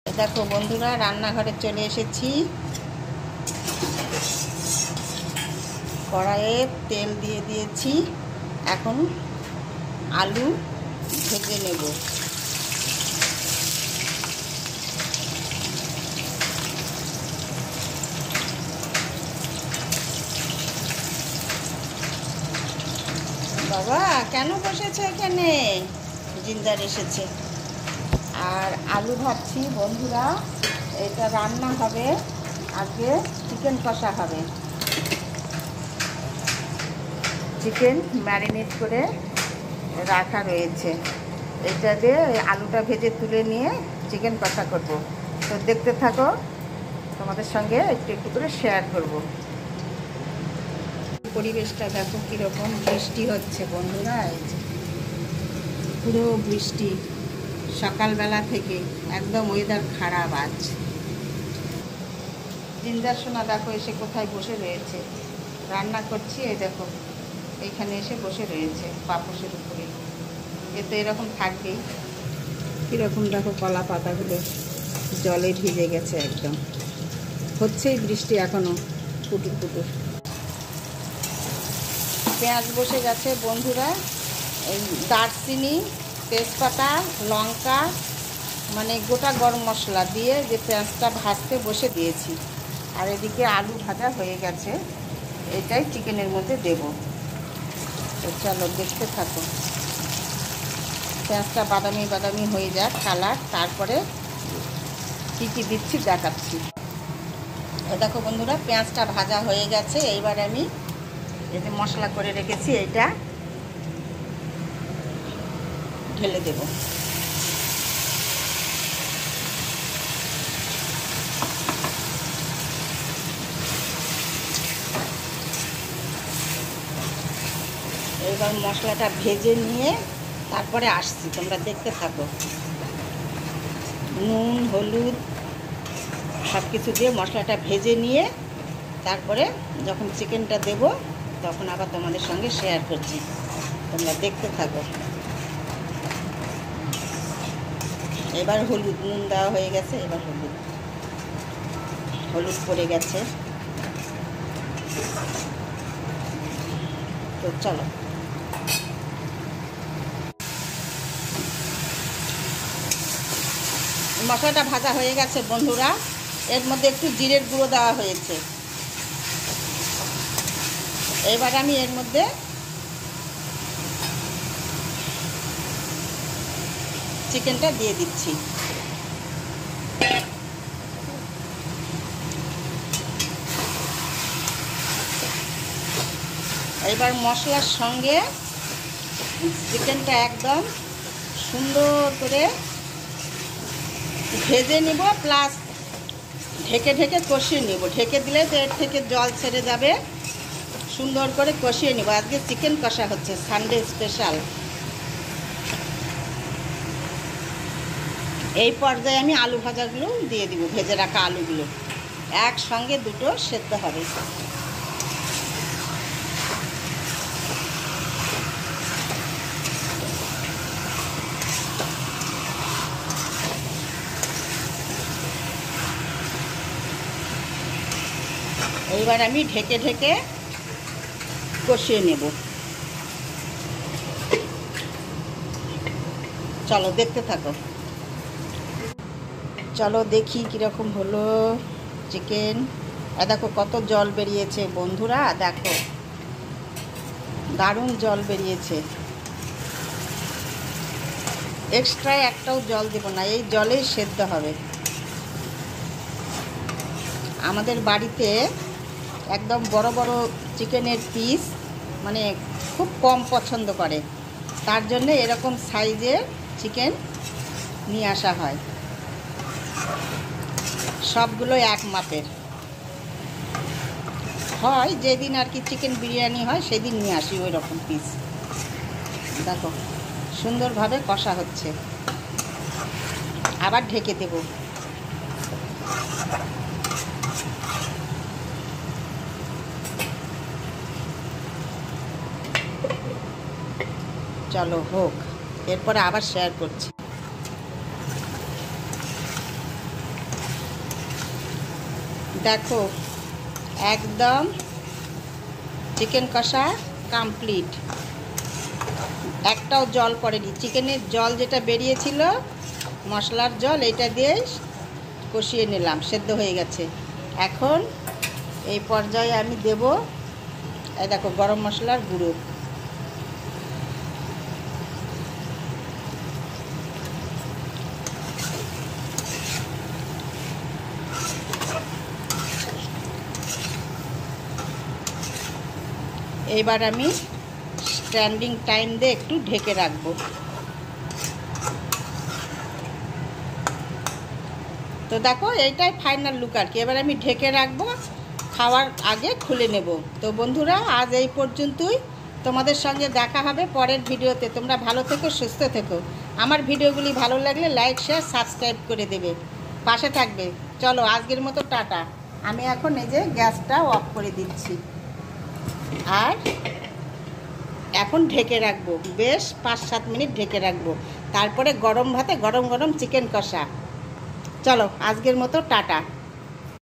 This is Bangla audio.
দেখো বন্ধুরা, রান্নাঘরে চলে এসেছি। কড়াইয়ে তেল দিয়ে দিয়েছি। এখন আলু ভেজে নেব। বাবা কেন বসেছে এখানে? জিন্দার এসেছে। আর আলু ভাজছি বন্ধুরা। এটা রান্না হবে, আজকে চিকেন কষা হবে। চিকেন ম্যারিনেট করে রাখা রয়েছে। এটা দিয়ে আলুটা ভেজে তুলে নিয়ে চিকেন কষা করব। তো দেখতে থাকো, তোমাদের সঙ্গে একটু একটু করে শেয়ার করব। পরিবেশটা দেখো কীরকম, বৃষ্টি হচ্ছে বন্ধুরা। এই যে পুরো বৃষ্টি সকালবেলা থেকে, একদম ওয়েদার খারাপ আজ। জিন্দার সোনা দেখো এসে কোথায় বসে রয়েছে। রান্না করছি, এই দেখো এইখানে এসে বসে রয়েছে পাপোশের উপরে। এ তো এরকম থাকবেই। কীরকম দেখো কলা পাতাগুলো জলে ভিজে গেছে একদম। হচ্ছেই বৃষ্টি এখনও পুটুর পুটুর। পেঁয়াজ বসে গেছে বন্ধুরা। এই দারচিনি, তেজপাতা, লঙ্কা, মানে গোটা গরম মশলা দিয়ে যে পেঁয়াজটা ভাজতে বসে দিয়েছি। আর এদিকে আলু ভাজা হয়ে গেছে, এটাই চিকেনের মধ্যে দেব। তো চলো দেখতে থাকো। পেঁয়াজটা বাদামি বাদামি হয়ে যাক কালার, তারপরে কী কী দিচ্ছি দেখাচ্ছি। দেখো বন্ধুরা, পেঁয়াজটা ভাজা হয়ে গেছে। এইবার আমি এই যে মশলা করে রেখেছি এইটা ঢেলে দেব। এবার মশলাটা ভেজে নিয়ে তারপরে আসছি, তোমরা দেখতে থাকো। নুন, হলুদ সব কিছু দিয়ে মশলাটা ভেজে নিয়ে তারপরে যখন চিকেনটা দেব তখন আবার তোমাদের সঙ্গে শেয়ার করছি, তোমরা দেখতে থাকো। এবার হলুদ, নুন দেওয়া হয়ে গেছে, এবার হলুদ পড়ে গেছে। তো চলো, মশলাটা ভাজা হয়ে গেছে বন্ধুরা। এর মধ্যে একটু জিরের গুঁড়ো দেওয়া হয়েছে। এবার আমি এর মধ্যে চিকেনটা দিয়ে দিচ্ছি। এবার মশলার সঙ্গে চিকেনটা একদম সুন্দর করে ভেজে নিব, প্লাস ঢেকে ঢেকে কষিয়ে নিব। ঢেকে দিলে তো এর থেকে জল ছেড়ে যাবে। সুন্দর করে কষিয়ে নিব। আজকে চিকেন কষা হচ্ছে, সানডে স্পেশাল। এই পর্যায়ে আমি আলু ভাজাগুলো দিয়ে দিব, ভেজে রাখা আলুগুলো একসঙ্গে দুটো সেদ্ধ হবে। এইবার আমি ঢেকে ঢেকে কষিয়ে নেব। চলো দেখতে থাকো। চলো দেখি কীরকম হলো চিকেন। দেখো কত জল বেরিয়েছে বন্ধুরা, দেখো দারুণ জল বেরিয়েছে। এক্সট্রা একটাও জল দেব না, এই জলেই সেদ্ধ হবে। আমাদের বাড়িতে একদম বড় বড় চিকেনের পিস মানে খুব কম পছন্দ করে, তার জন্য এরকম সাইজের চিকেন নিয়ে আসা হয়। সবগুলো এক মাপের হয়। যেদিন আর কি চিকেন বিরিয়ানি হয় সেদিন নিয়ে আসি ওই রকম পিস। দেখো সুন্দরভাবে কষা হচ্ছে, আবার ঢেকে দেব। চলো হোক, এরপরে আবার শেয়ার করছি। দেখো একদম চিকেন কষা কমপ্লিট, একটাও জল পড়েনি। চিকেনের জল যেটা বেরিয়েছিল, মশলার জল, এটা দিয়ে কষিয়ে নিলাম, সেদ্ধ হয়ে গেছে। এখন এই পর্যায়ে আমি দেব, এই দেখো গরম মশলার গুঁড়ো, এইবার আমি স্ট্যান্ডিং টাইম দিয়ে একটু ঢেকে রাখবো। তো দেখো এইটাই ফাইনাল লুক আর কি। এবার আমি ঢেকে রাখবো, খাওয়ার আগে খুলে নেব। তো বন্ধুরা, আজ এই পর্যন্তই। তোমাদের সঙ্গে দেখা হবে পরের ভিডিওতে। তোমরা ভালো থেকো, সুস্থ থেকো। আমার ভিডিওগুলি ভালো লাগলে লাইক, শেয়ার, সাবস্ক্রাইব করে দেবে, পাশে থাকবে। চলো আজকের মতো টাটা। আমি এখন এই যে গ্যাসটা অফ করে দিচ্ছি, আর এখন ঢেকে রাখবো বেশ 5-7 মিনিট ঢেকে রাখবো। তারপরে গরম ভাতে গরম গরম চিকেন কষা। চলো আজকের মতো টাটা।